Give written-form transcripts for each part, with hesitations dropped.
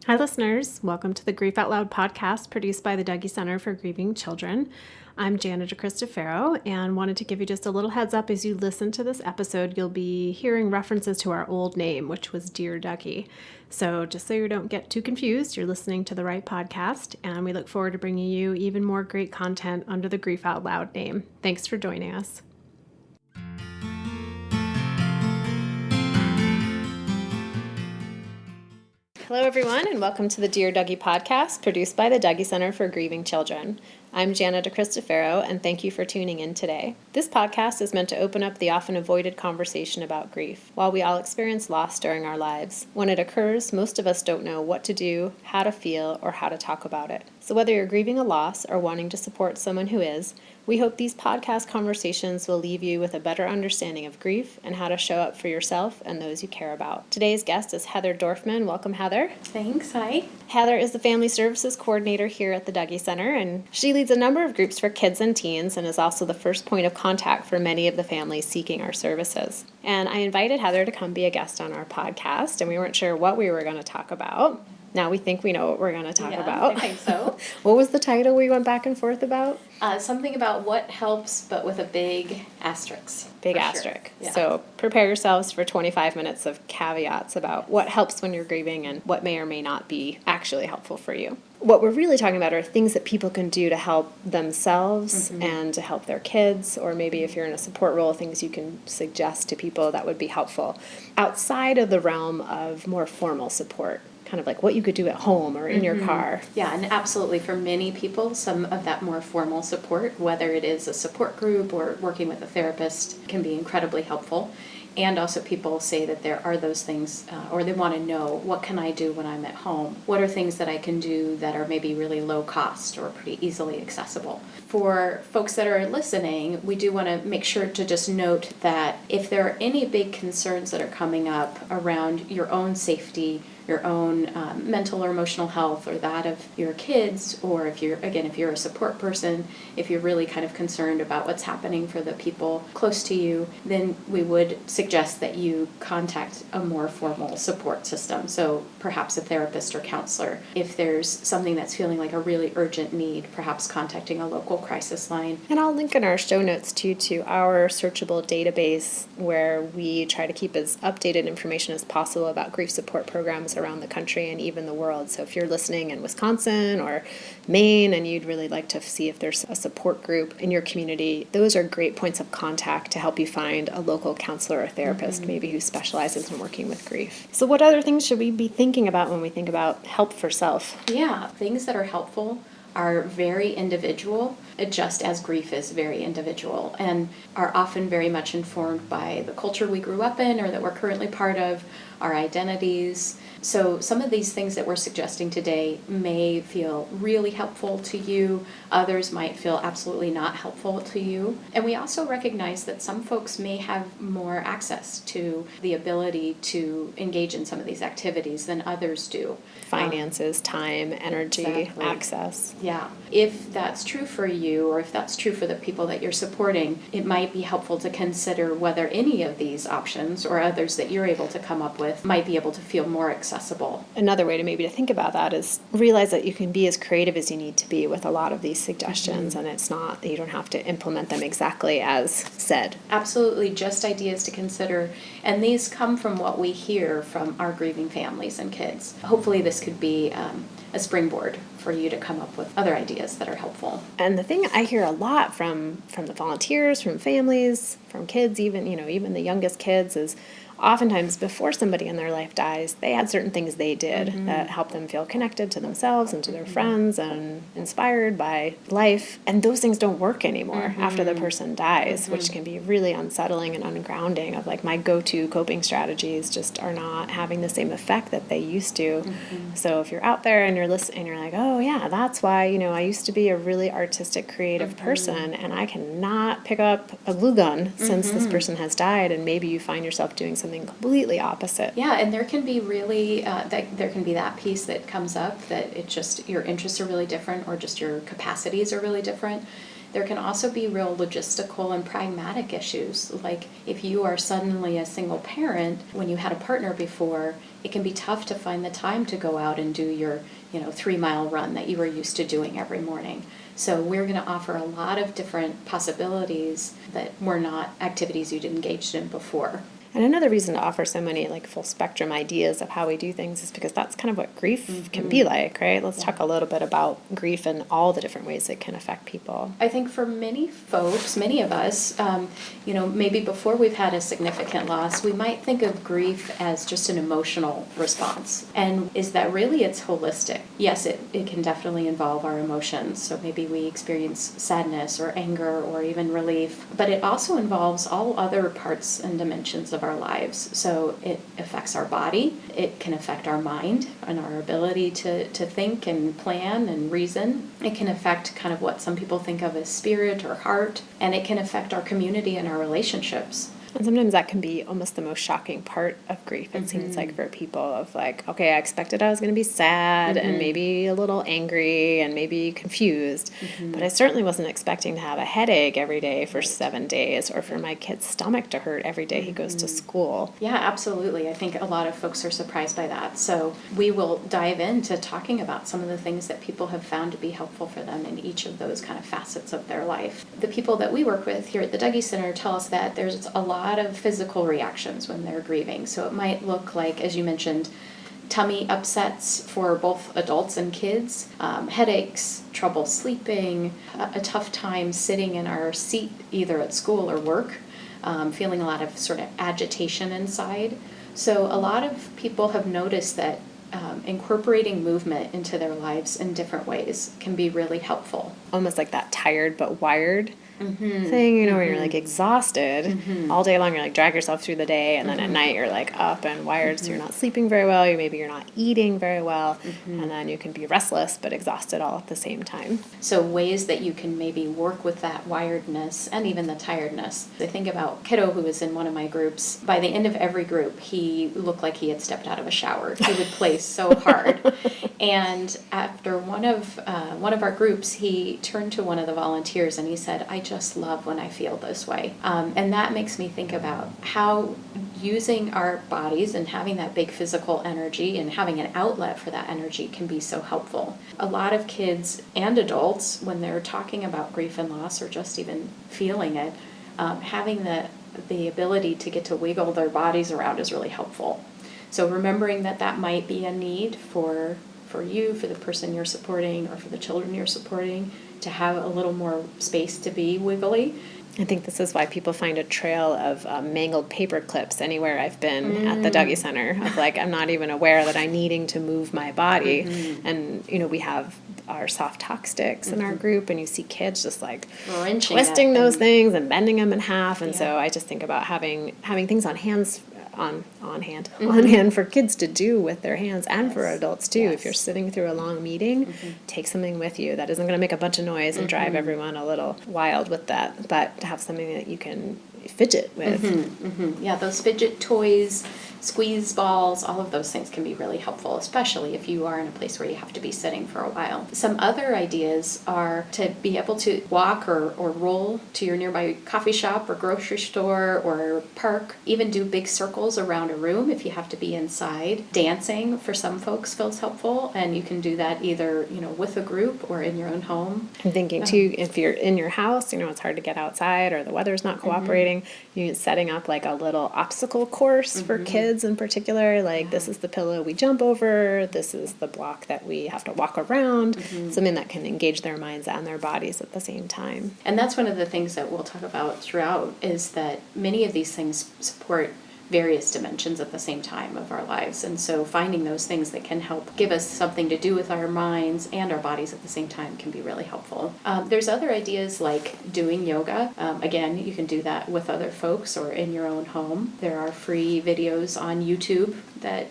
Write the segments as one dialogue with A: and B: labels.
A: Hi, listeners. Welcome to the Grief Out Loud podcast produced by the Dougy Center for Grieving Children. I'm Jana and wanted to give you just a little heads up as you listen to this episode. You'll be hearing references to our old name, which was Dear Dougy. So just so you don't get too confused, you're listening to the right podcast, and we look forward to bringing you even more great content under the Grief Out Loud name. Thanks for joining us. Hello, everyone, and welcome to the Dear Dougy podcast, produced by the Dougy Center for Grieving Children. I'm Jana and thank you for tuning in today. This podcast is meant to open up the often avoided conversation about grief. While we all experience loss during our lives, when it occurs, most of us don't know what to do, how to feel, or how to talk about it. So whether you're grieving a loss or wanting to support someone who is, we hope these podcast conversations will leave you with a better understanding of grief and how to show up for yourself and those you care about. Today's guest is Heather Dorfman. Welcome, Heather.
B: Thanks. Hi.
A: Heather is the Family Services Coordinator here at the Dougy Center, and she leads a number of groups for kids and teens and is also the first point of contact for many of the families seeking our services. And I invited Heather to come be a guest on our podcast, and we weren't sure what we were going to talk about. Now we think we know what we're going to talk about.
B: I think so.
A: What was the title we went back and forth about?
B: Something about what helps, but with a big asterisk.
A: Big asterisk.
B: Sure. Yeah.
A: So prepare yourselves for 25 minutes of caveats about what helps when you're grieving and what may or may not be actually helpful for you. What we're really talking about are things that people can do to help themselves and to help their kids, or maybe if you're in a support role, things you can suggest to people that would be helpful outside of the realm of more formal support. Kind of like what you could do at home or in your car.
B: Yeah, and absolutely for many people, some of that more formal support, whether it is a support group or working with a therapist, can be incredibly helpful. And also people say that there are those things, or they want to know, what can I do when I'm at home? What are things that I can do that are maybe really low cost or pretty easily accessible? For folks that are listening, we do want to make sure to just note that if there are any big concerns that are coming up around your own safety, your own mental or emotional health, or that of your kids, or if you're a support person, if you're really kind of concerned about what's happening for the people close to you, then we would suggest that you contact a more formal support system. So perhaps a therapist or counselor. If there's something that's feeling like a really urgent need, perhaps contacting a local crisis line.
A: And I'll link in our show notes too to our searchable database where we try to keep as updated information as possible about grief support programs around the country and even the world. So if you're listening in Wisconsin or Maine and you'd really like to see if there's a support group in your community, those are great points of contact to help you find a local counselor or therapist maybe who specializes in working with grief. So what other things should we be thinking about when we think about help for self?
B: Yeah, things that are helpful are very individual, just as grief is very individual, and are often very much informed by the culture we grew up in or that we're currently part of, our identities. So some of these things that we're suggesting today may feel really helpful to you. Others might feel absolutely not helpful to you. And we also recognize that some folks may have more access to the ability to engage in some of these activities than others do.
A: Finances, time, energy,
B: exactly.
A: Access.
B: Yeah. If that's true for you, or if that's true for the people that you're supporting, it might be helpful to consider whether any of these options or others that you're able to come up with might be able to feel more accessible.
A: Another way to maybe to think about that is realize that you can be as creative as you need to be with a lot of these suggestions, and it's not that you don't have to implement them exactly as said.
B: Absolutely, just ideas to consider, and these come from what we hear from our grieving families and kids. Hopefully this could be a springboard for you to come up with other ideas that are helpful.
A: And the thing I hear a lot from the volunteers, from families, from kids, even the youngest kids, is oftentimes before somebody in their life dies, they had certain things they did that helped them feel connected to themselves and to their friends and inspired by life. And those things don't work anymore after the person dies, which can be really unsettling and ungrounding of like my go-to coping strategies just are not having the same effect that they used to. So if you're out there and you're listening and you're like, oh yeah, that's why, I used to be a really artistic, creative person and I cannot pick up a glue gun since this person has died, and maybe you find yourself doing something completely opposite.
B: Yeah, and there can be really there can be that piece that comes up that it just your interests are really different, or just your capacities are really different. There can also be real logistical and pragmatic issues. Like if you are suddenly a single parent, when you had a partner before, it can be tough to find the time to go out and do your 3-mile run that you were used to doing every morning. So we're going to offer a lot of different possibilities that were not activities you'd engaged in before.
A: And another reason to offer so many like full spectrum ideas of how we do things is because that's kind of what grief can be like, right? Let's talk a little bit about grief and all the different ways it can affect people.
B: I think for many folks, many of us, maybe before we've had a significant loss, we might think of grief as just an emotional response. And is that really it's holistic? Yes, it can definitely involve our emotions. So maybe we experience sadness or anger or even relief, but it also involves all other parts and dimensions of our lives. So it affects our body, it can affect our mind and our ability to think and plan and reason. It can affect kind of what some people think of as spirit or heart, and it can affect our community and our relationships.
A: And sometimes that can be almost the most shocking part of grief, it seems like, for people, of like, okay, I expected I was going to be sad and maybe a little angry and maybe confused, but I certainly wasn't expecting to have a headache every day for 7 days, or for my kid's stomach to hurt every day he goes to school.
B: Yeah, absolutely. I think a lot of folks are surprised by that. So we will dive into talking about some of the things that people have found to be helpful for them in each of those kind of facets of their life. The people that we work with here at the Dougy Center tell us that there's a lot of physical reactions when they're grieving. So it might look like, as you mentioned, tummy upsets for both adults and kids, headaches, trouble sleeping, a tough time sitting in our seat either at school or work, feeling a lot of sort of agitation inside. So a lot of people have noticed that incorporating movement into their lives in different ways can be really helpful.
A: Almost like that tired but wired thing, where you're like exhausted all day long. You're like drag yourself through the day, and then at night you're like up and wired, so you're not sleeping very well. Maybe you're not eating very well, and then you can be restless but exhausted all at the same time.
B: So ways that you can maybe work with that wiredness and even the tiredness. I think about kiddo who was in one of my groups. By the end of every group, he looked like he had stepped out of a shower. He would play so hard. And after one of our groups, he turned to one of the volunteers and he said, "I just love when I feel this way." And that makes me think about how using our bodies and having that big physical energy and having an outlet for that energy can be so helpful. A lot of kids and adults, when they're talking about grief and loss or just even feeling it, having the ability to get to wiggle their bodies around is really helpful. So remembering that might be a need for you, for the person you're supporting, or for the children you're supporting, to have a little more space to be wiggly.
A: I think this is why people find a trail of mangled paper clips anywhere I've been at the Dougy Center, of like, I'm not even aware that I'm needing to move my body. And, we have our soft talk sticks in our group, and you see kids just like
B: Wrenching
A: twisting those things and bending them in half. And so I just think about having things on hand for kids to do with their hands, and for adults too. If you're sitting through a long meeting, take something with you that isn't going to make a bunch of noise and drive everyone a little wild with that, but to have something that you can fidget with.
B: Yeah, those fidget toys, squeeze balls, all of those things can be really helpful, especially if you are in a place where you have to be sitting for a while. Some other ideas are to be able to walk or roll to your nearby coffee shop or grocery store or park, even do big circles around a room if you have to be inside. Dancing for some folks feels helpful, and you can do that either, with a group or in your own home.
A: I'm thinking too, if you're in your house, it's hard to get outside or the weather's not cooperating, you're setting up like a little obstacle course for kids in particular, like this is the pillow we jump over, this is the block that we have to walk around, something that can engage their minds and their bodies at the same time.
B: And that's one of the things that we'll talk about throughout, is that many of these things support various dimensions at the same time of our lives. And so finding those things that can help give us something to do with our minds and our bodies at the same time can be really helpful. There's other ideas like doing yoga. Again, you can do that with other folks or in your own home. There are free videos on YouTube that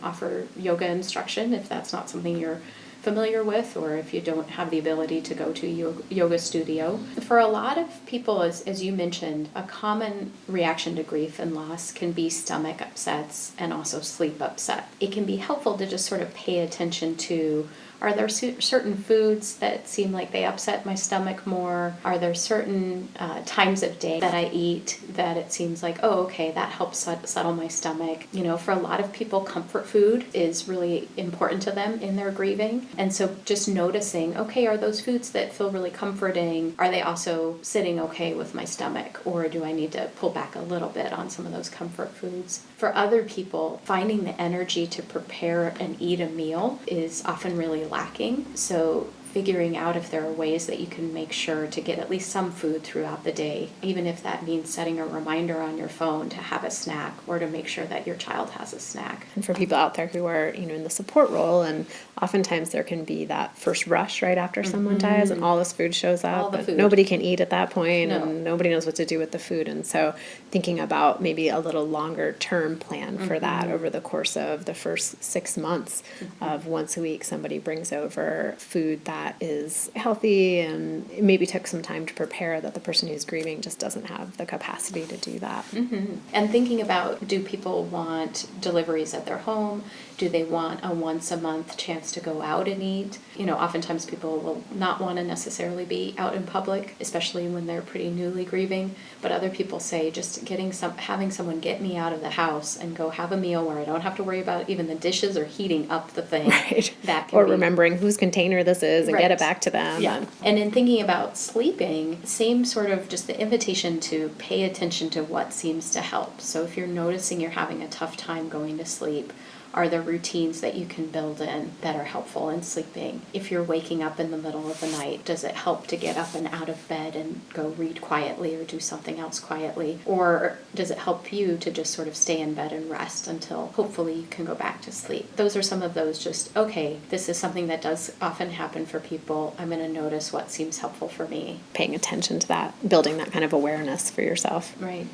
B: offer yoga instruction if that's not something you're familiar with, or if you don't have the ability to go to a yoga studio. For a lot of people, as you mentioned, a common reaction to grief and loss can be stomach upsets and also sleep upset. It can be helpful to just sort of pay attention to, Are there certain foods that seem like they upset my stomach more? Are there certain times of day that I eat that it seems like, oh, okay, that helps settle my stomach? You know, for a lot of people, comfort food is really important to them in their grieving. And so just noticing, okay, are those foods that feel really comforting, are they also sitting okay with my stomach? Or do I need to pull back a little bit on some of those comfort foods? For other people, finding the energy to prepare and eat a meal is often really lacking. So figuring out if there are ways that you can make sure to get at least some food throughout the day, even if that means setting a reminder on your phone to have a snack or to make sure that your child has a snack.
A: And for people out there who are, in the support role, and oftentimes there can be that first rush right after someone dies and all this food shows up, but nobody can eat at that point and nobody knows what to do with the food. And so thinking about maybe a little longer term plan for that over the course of the first 6 months of once a week, somebody brings over food that is healthy and it maybe took some time to prepare, that the person who's grieving just doesn't have the capacity to do that.
B: And thinking about, do people want deliveries at their home? Do they want a once a month chance to go out and eat? Oftentimes people will not want to necessarily be out in public, especially when they're pretty newly grieving. But other people say just having someone get me out of the house and go have a meal where I don't have to worry about even the dishes or heating up the thing.
A: Right.
B: That can
A: or remembering whose container this is and get it back to them.
B: Yeah. And in thinking about sleeping, same sort of just the invitation to pay attention to what seems to help. So if you're noticing you're having a tough time going to sleep, are there routines that you can build in that are helpful in sleeping? If you're waking up in the middle of the night, does it help to get up and out of bed and go read quietly or do something else quietly? Or does it help you to just sort of stay in bed and rest until hopefully you can go back to sleep? Those are some of those just, okay, this is something that does often happen for people. I'm going to notice what seems helpful for me.
A: Paying attention to that, building that kind of awareness for yourself.
B: Right.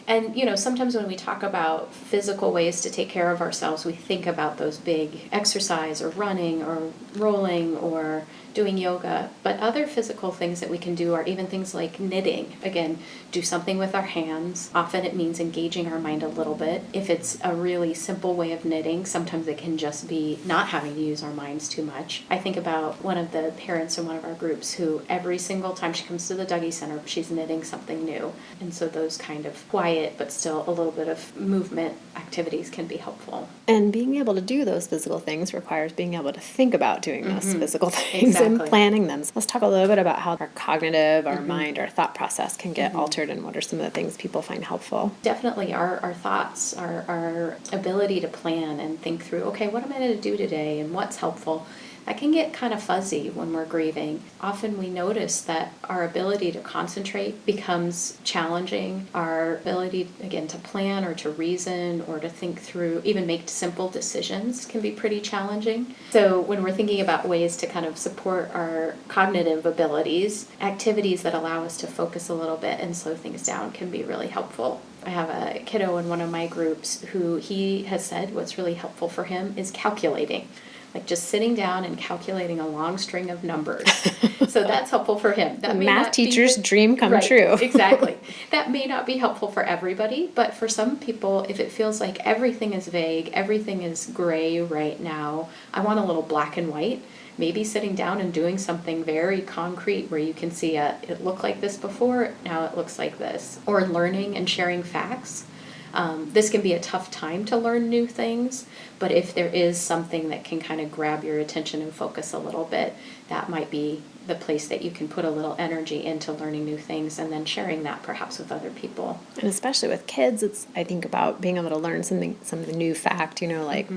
B: And, sometimes when we talk about physical ways to take care of ourselves, we think about those big exercise or running or rolling or doing yoga. But other physical things that we can do are even things like knitting. Again, do something with our hands. Often it means engaging our mind a little bit. If it's a really simple way of knitting, sometimes it can just be not having to use our minds too much. I think about one of the parents in one of our groups who every single time she comes to the Dougy Center, she's knitting something new. And so those kind of quiet but still a little bit of movement activities can be helpful.
A: And being able to do those physical things requires being able to think about doing those physical things and planning them. So let's talk a little bit about how our cognitive, our mind, our thought process can get altered, and what are some of the things people find helpful.
B: Definitely our thoughts, our ability to plan and think through, okay, what am I going to do today and what's helpful? That can get kind of fuzzy when we're grieving. Often we notice that our ability to concentrate becomes challenging. Our ability, again, to plan or to reason or to think through, even make simple decisions can be pretty challenging. So when we're thinking about ways to kind of support our cognitive abilities, activities that allow us to focus a little bit and slow things down can be really helpful. I have a kiddo in one of my groups who he has said what's really helpful for him is calculating. Like just sitting down and calculating a long string of numbers. So that's helpful for him. That may
A: math teacher's dream come
B: right,
A: true.
B: Exactly. That may not be helpful for everybody, but for some people, if it feels like everything is vague, everything is gray right now, I want a little black and white. Maybe sitting down and doing something very concrete where you can see it looked like this before, now it looks like this. Or learning and sharing facts. This can be a tough time to learn new things, but if there is something that can kind of grab your attention and focus a little bit, that might be the place that you can put a little energy into learning new things and then sharing that perhaps with other people.
A: And especially with kids, I think about being able to learn some new fact, like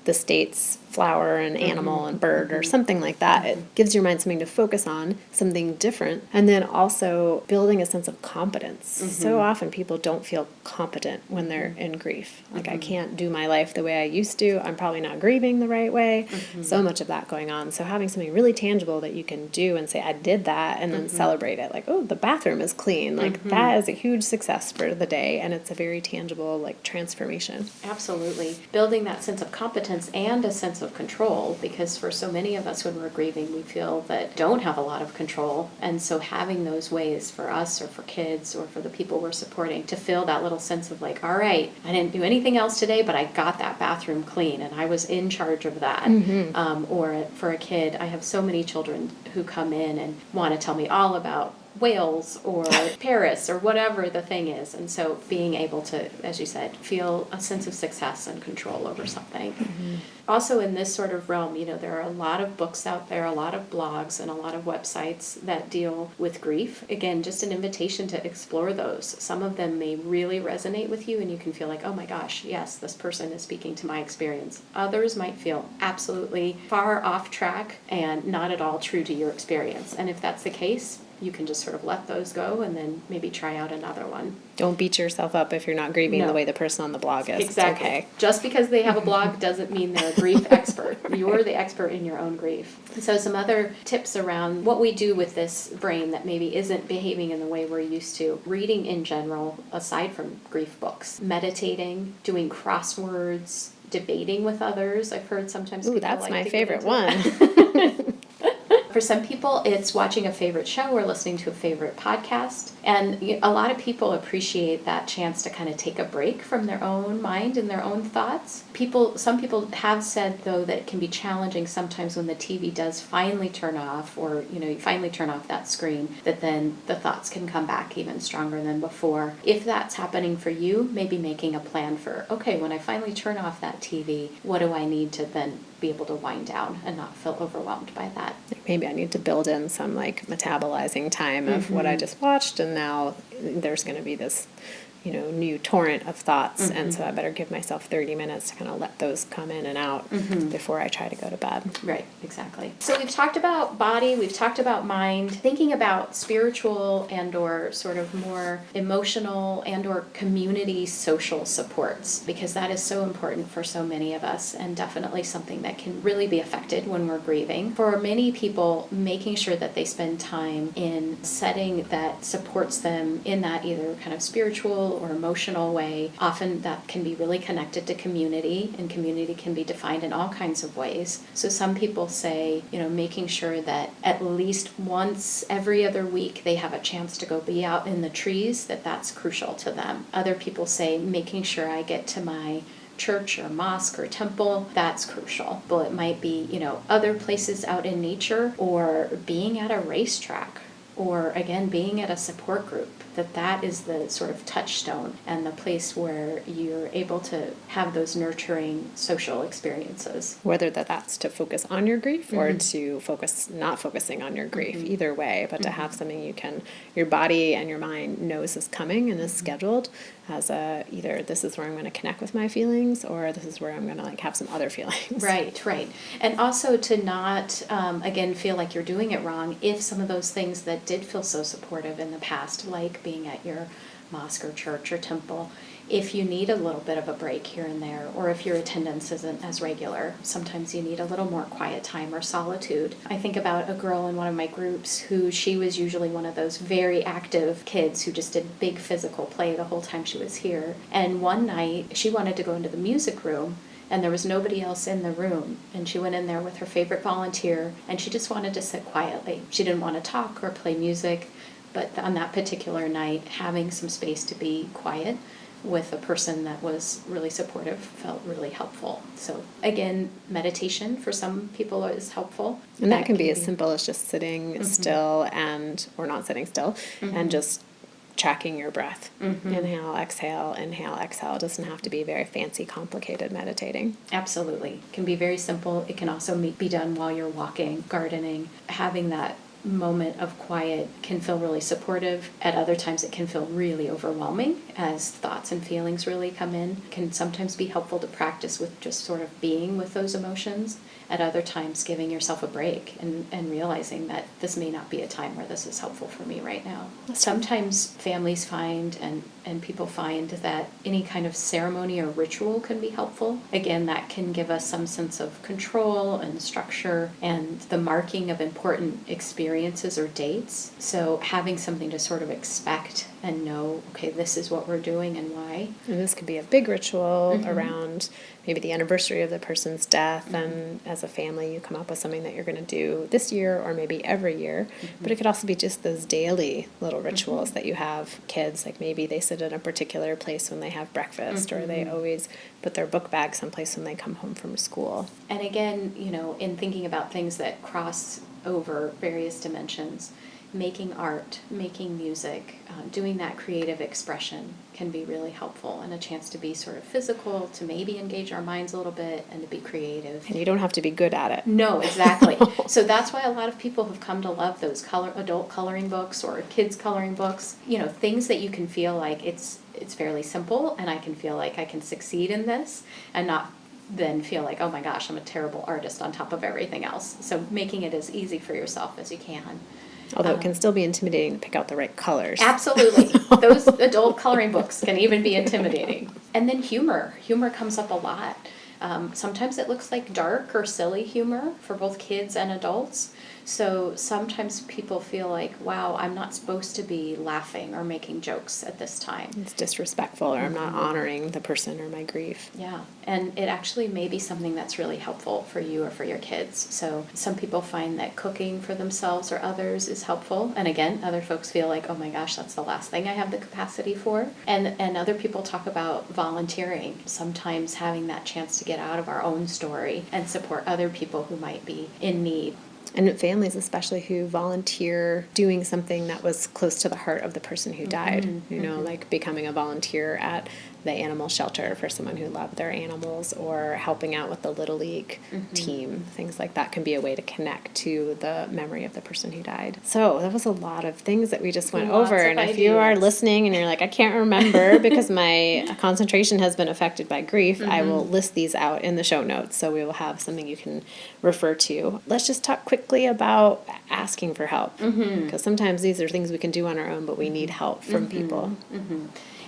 A: the state's flower and animal and bird or something like that. It gives your mind something to focus on, something different, and then also building a sense of competence. So often people don't feel competent when they're in grief. Like I can't do my life the way I used to. I'm probably not grieving the right way. So much of that going on. So having something really tangible that you can do do and say, I did that, and then celebrate it. Like, oh, the bathroom is clean. Like, that is a huge success for the day, and it's a very tangible, like, transformation.
B: Absolutely. Building that sense of competence and a sense of control, because for so many of us when we're grieving, we feel that don't have a lot of control. And so having those ways for us or for kids or for the people we're supporting to feel that little sense of like, all right, I didn't do anything else today, but I got that bathroom clean and I was in charge of that. Or for a kid, I have so many children who come in and want to tell me all about Wales or Paris or whatever the thing is. And so being able to, as you said, feel a sense of success and control over something. Also in this sort of realm, there are a lot of books out there, a lot of blogs and a lot of websites that deal with grief. Again, just an invitation to explore those. Some of them may really resonate with you and you can feel like, oh my gosh, yes, this person is speaking to my experience. Others might feel absolutely far off track and not at all true to your experience. And if that's the case, you can just sort of let those go and then maybe try out another one.
A: Don't beat yourself up if you're not grieving the way the person on the blog is.
B: Exactly.
A: It's okay.
B: Just because they have a blog doesn't mean they're a grief expert. You're the expert in your own grief. And so some other tips around what we do with this brain that maybe isn't behaving in the way we're used to. Reading in general, aside from grief books. Meditating, doing crosswords, debating with others. I've heard sometimes people
A: that's
B: like
A: my
B: to
A: favorite
B: get into
A: one.
B: For some people, it's watching a favorite show or listening to a favorite podcast. And a lot of people appreciate that chance to kind of take a break from their own mind and their own thoughts. Some people have said, though, that it can be challenging sometimes when the TV does finally turn off or, you finally turn off that screen, that then the thoughts can come back even stronger than before. If that's happening for you, maybe making a plan for, okay, when I finally turn off that TV, what do I need to then be able to wind down and not feel overwhelmed by that?
A: Maybe I need to build in some like metabolizing time of what I just watched, and now there's going to be this new torrent of thoughts, and so I better give myself 30 minutes to kind of let those come in and out before I try to go to bed.
B: Right, exactly. So we've talked about body, we've talked about mind, thinking about spiritual and or sort of more emotional and or community social supports, because that is so important for so many of us and definitely something that can really be affected when we're grieving. For many people, making sure that they spend time in a setting that supports them in that either kind of spiritual or emotional way, often that can be really connected to community, and community can be defined in all kinds of ways. So some people say, making sure that at least once every other week they have a chance to go be out in the trees, that's crucial to them. Other people say making sure I get to my church or mosque or temple, that's crucial. But it might be, other places out in nature or being at a racetrack or again, being at a support group, that is the sort of touchstone and the place where you're able to have those nurturing social experiences.
A: Whether that's to focus on your grief or to not focusing on your grief, either way, but to have something your body and your mind knows is coming and is scheduled as either this is where I'm going to connect with my feelings or this is where I'm going to have some other feelings.
B: Right. And also to not, again, feel like you're doing it wrong if some of those things that did feel so supportive in the past, like being at your mosque or church or temple, if you need a little bit of a break here and there, or if your attendance isn't as regular, sometimes you need a little more quiet time or solitude. I think about a girl in one of my groups she was usually one of those very active kids who just did big physical play the whole time she was here. And one night she wanted to go into the music room, and there was nobody else in the room. And she went in there with her favorite volunteer, and she just wanted to sit quietly. She didn't want to talk or play music, but on that particular night, having some space to be quiet with a person that was really supportive felt really helpful. So again, meditation for some people is helpful.
A: And that can be as simple as just sitting still or not sitting still and just tracking your breath. Inhale, exhale. It doesn't have to be very fancy, complicated meditating.
B: Absolutely. It can be very simple. It can also be done while you're walking, gardening. Having that moment of quiet can feel really supportive. At other times it can feel really overwhelming as thoughts and feelings really come in. It can sometimes be helpful to practice with just sort of being with those emotions. At other times, giving yourself a break and realizing that this may not be a time where this is helpful for me right now. Sometimes families find and people find that any kind of ceremony or ritual can be helpful. Again, that can give us some sense of control and structure and the marking of important experiences or dates. So having something to sort of expect and know, okay, this is what we're doing and why.
A: And this could be a big ritual around maybe the anniversary of the person's death, and as a family you come up with something that you're going to do this year or maybe every year. But it could also be just those daily little rituals that you have kids, like maybe they sit in a particular place when they have breakfast, or they always put their book bag someplace when they come home from school.
B: And again, in thinking about things that cross over various dimensions, making art, making music, doing that creative expression can be really helpful, and a chance to be sort of physical, to maybe engage our minds a little bit and to be creative.
A: And you don't have to be good at it.
B: No, exactly. So that's why a lot of people have come to love those adult coloring books or kids coloring books, things that you can feel like it's fairly simple, and I can feel like I can succeed in this and not then feel like, oh my gosh, I'm a terrible artist on top of everything else. So making it as easy for yourself as you can.
A: Although it can still be intimidating to pick out the right colors.
B: Absolutely. Those adult coloring books can even be intimidating. And then humor. Humor comes up a lot. Sometimes it looks like dark or silly humor for both kids and adults. So sometimes people feel like, wow, I'm not supposed to be laughing or making jokes at this time.
A: It's disrespectful, or I'm not honoring the person or my grief.
B: Yeah, and it actually may be something that's really helpful for you or for your kids. So some people find that cooking for themselves or others is helpful. And again, other folks feel like, oh my gosh, that's the last thing I have the capacity for. And other people talk about volunteering, sometimes having that chance to get out of our own story and support other people who might be in need.
A: And families especially who volunteer doing something that was close to the heart of the person who died, like becoming a volunteer at the animal shelter for someone who loved their animals, or helping out with the Little League team. Things like that can be a way to connect to the memory of the person who died. So that was a lot of things that we just went over. And if you are listening and you're like, I can't remember because my concentration has been affected by grief, I will list these out in the show notes. So we will have something you can refer to. Let's just talk quickly about asking for help, because sometimes these are things we can do on our own, but we need help from people.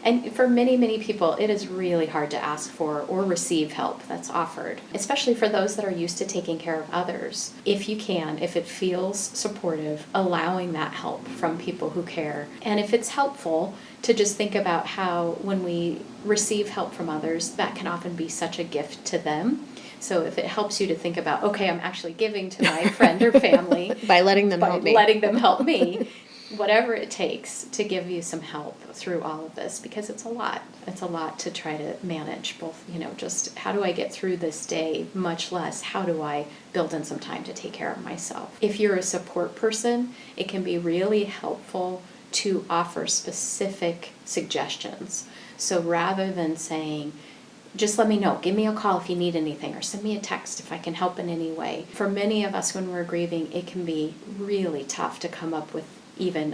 B: And for many, many people, it is really hard to ask for or receive help that's offered, especially for those that are used to taking care of others. If you can, if it feels supportive, allowing that help from people who care. And if it's helpful to just think about how when we receive help from others, that can often be such a gift to them. So if it helps you to think about, okay, I'm actually giving to my friend or family
A: by letting them help me.
B: Whatever it takes to give you some help through all of this, because it's a lot. It's a lot to try to manage, both, just how do I get through this day, much less how do I build in some time to take care of myself. If you're a support person, it can be really helpful to offer specific suggestions. So rather than saying, just let me know, give me a call if you need anything, or send me a text if I can help in any way. For many of us when we're grieving, it can be really tough to come up with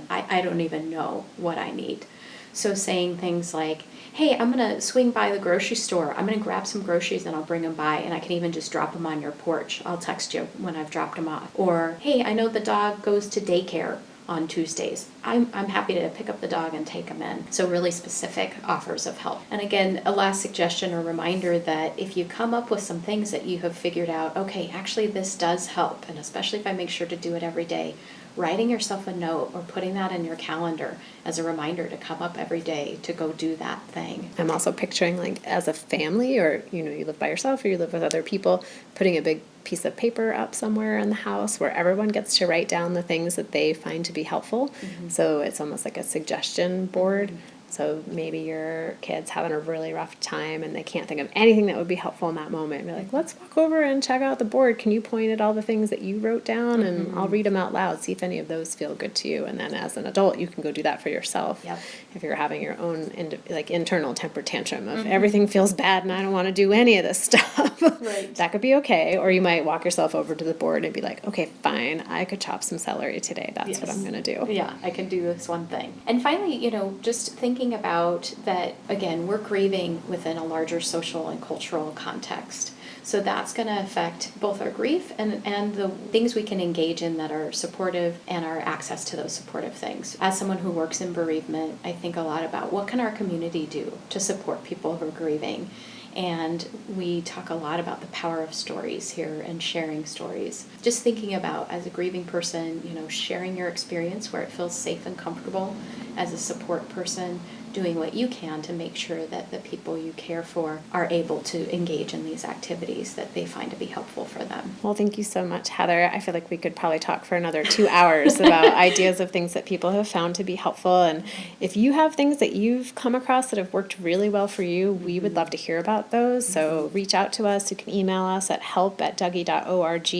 B: I don't even know what I need. So saying things like, hey, I'm going to swing by the grocery store. I'm going to grab some groceries and I'll bring them by, and I can even just drop them on your porch. I'll text you when I've dropped them off. Or, hey, I know the dog goes to daycare on Tuesdays. I'm happy to pick up the dog and take him in. So really specific offers of help. And again, a last suggestion or reminder that if you come up with some things that you have figured out, okay, actually this does help, and especially if I make sure to do it every day, writing yourself a note or putting that in your calendar as a reminder to come up every day to go do that thing.
A: I'm also picturing, like, as a family, or, you live by yourself or you live with other people, putting a big piece of paper up somewhere in the house where everyone gets to write down the things that they find to be helpful. So it's almost like a suggestion board. So maybe your kid's having a really rough time and they can't think of anything that would be helpful in that moment. Be like, let's walk over and check out the board. Can you point at all the things that you wrote down? And I'll read them out loud. See if any of those feel good to you. And then as an adult, you can go do that for yourself.
B: Yep.
A: If you're having your own internal temper tantrum of everything feels bad and I don't want to do any of this stuff.
B: Right.
A: That could be okay. Or you might walk yourself over to the board and be like, okay, fine, I could chop some celery today. That's what I'm going to do.
B: Yeah, I can do this one thing. And finally, just thinking about that, again, we're grieving within a larger social and cultural context. So that's going to affect both our grief and the things we can engage in that are supportive and our access to those supportive things. As someone who works in bereavement, I think a lot about what can our community do to support people who are grieving. And we talk a lot about the power of stories here and sharing stories. Just thinking about, as a grieving person, sharing your experience where it feels safe and comfortable. As a support person, doing what you can to make sure that the people you care for are able to engage in these activities that they find to be helpful for them.
A: Well, thank you so much, Heather. I feel like we could probably talk for another 2 hours about ideas of things that people have found to be helpful. And if you have things that you've come across that have worked really well for you, we would love to hear about those. So reach out to us. You can email us at help@dougy.org.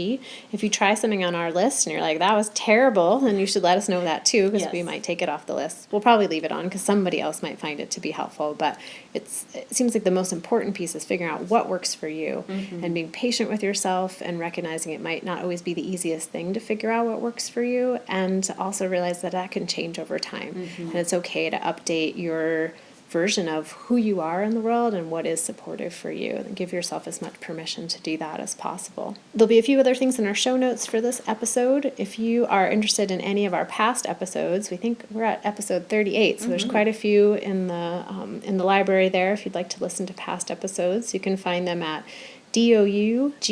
A: If you try something on our list and you're like, that was terrible, then you should let us know that too, because we might take it off the list. We'll probably leave it on because somebody else might find it to be helpful. But it seems like the most important piece is figuring out what works for you and being patient with yourself and recognizing it might not always be the easiest thing to figure out what works for you, and also realize that can change over time. And it's okay to update your version of who you are in the world and what is supportive for you, and give yourself as much permission to do that as possible. There'll be a few other things in our show notes for this episode. If you are interested in any of our past episodes, we think we're at episode 38, so there's quite a few in the library there. If you'd like to listen to past episodes, you can find them at dougy.org,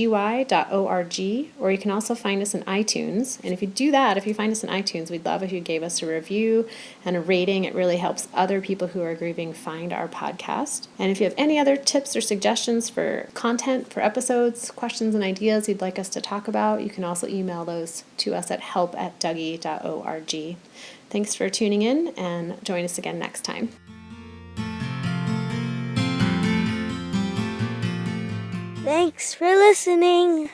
A: or you can also find us in iTunes. And if you do that, if you find us in iTunes, we'd love if you gave us a review and a rating. It really helps other people who are grieving find our podcast. And if you have any other tips or suggestions for content, for episodes, questions and ideas you'd like us to talk about, you can also email those to us at help@dougy.org. Thanks for tuning in, and join us again next time.
C: Thanks for listening.